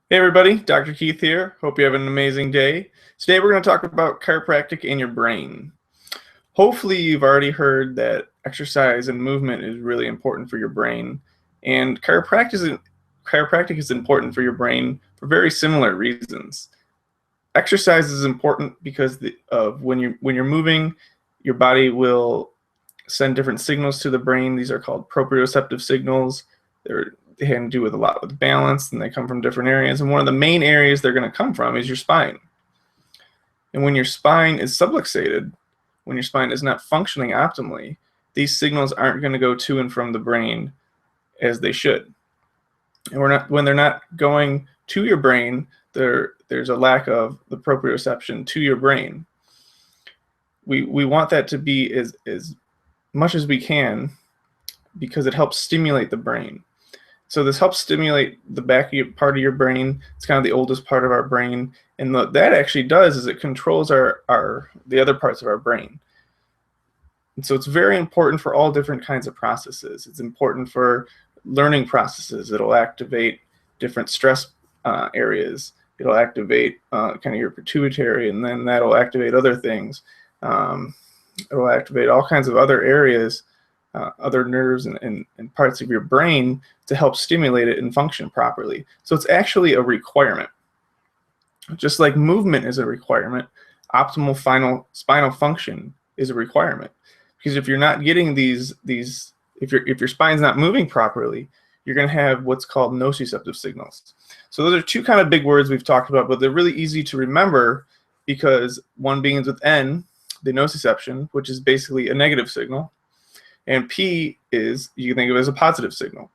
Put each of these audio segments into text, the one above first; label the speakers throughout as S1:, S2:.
S1: Hey everybody, Dr. Keith here. Hope you have an amazing day. Today we're going to talk about chiropractic and your brain. Hopefully you've already heard that exercise and movement is really important for your brain, and chiropractic is important for your brain for very similar reasons. Exercise is important because of when you're moving, your body will send different signals to the brain. These are called proprioceptive signals. They have to do with a lot with balance, and they come from different areas. And one of the main areas they're going to come from is your spine. And when your spine is subluxated, when your spine is not functioning optimally, these signals aren't going to go to and from the brain as they should. And when they're not going to your brain, there's a lack of the proprioception to your brain. We want that to be as much as we can, because it helps stimulate the brain. So this helps stimulate the back part of your brain. It's kind of the oldest part of our brain, and what that actually does is it controls the other parts of our brain. And so it's very important for all different kinds of processes. It's important for learning processes. It'll activate different stress areas. It'll activate kind of your pituitary, and then that'll activate other things. It'll activate all kinds of other areas, other nerves and parts of your brain to help stimulate it and function properly. So it's actually a requirement. Just like movement is a requirement, optimal spinal function is a requirement. Because if you're not getting if your spine's not moving properly, you're going to have what's called nociceptive signals. So those are two kind of big words we've talked about, but they're really easy to remember because one begins with N, the nociception, which is basically a negative signal, and P is, you can think of it as a positive signal.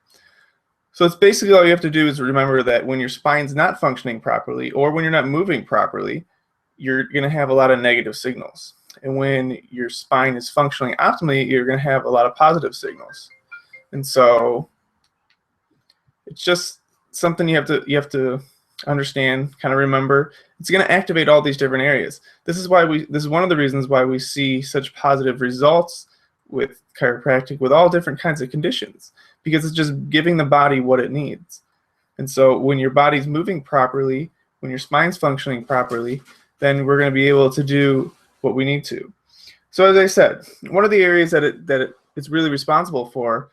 S1: So it's basically all you have to do is remember that when your spine's not functioning properly, or when you're not moving properly, you're going to have a lot of negative signals. And when your spine is functioning optimally, you're going to have a lot of positive signals. And so it's just something you have to understand, kind of remember. It's going to activate all these different areas. This is one of the reasons why we see such positive results with chiropractic with all different kinds of conditions, because it's just giving the body what it needs. And so when your body's moving properly, when your spine's functioning properly, then we're going to be able to do what we need to. So as I said, one of the areas that it's really responsible for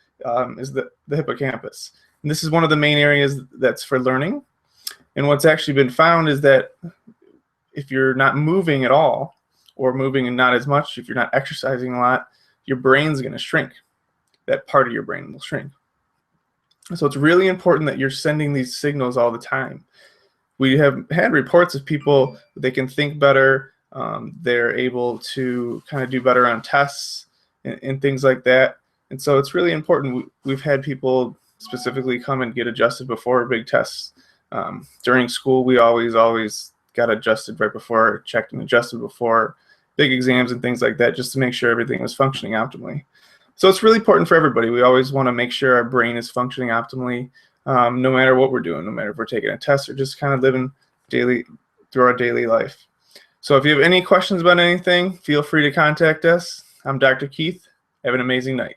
S1: is the hippocampus. And this is one of the main areas that's for learning. And what's actually been found is that if you're not moving at all, or moving and not as much, if you're not exercising a lot, your brain's going to shrink. That part of your brain will shrink. So it's really important that you're sending these signals all the time. We have had reports of people, they can think better, they're able to kind of do better on tests and things like that. And so it's really important. We've had people specifically come and get adjusted before big tests. During school, we always got adjusted right before, checked and adjusted before big exams and things like that, just to make sure everything was functioning optimally. So it's really important for everybody. We always want to make sure our brain is functioning optimally, no matter what we're doing, no matter if we're taking a test or just kind of living through our daily life. So if you have any questions about anything, feel free to contact us. I'm Dr. Keith. Have an amazing night.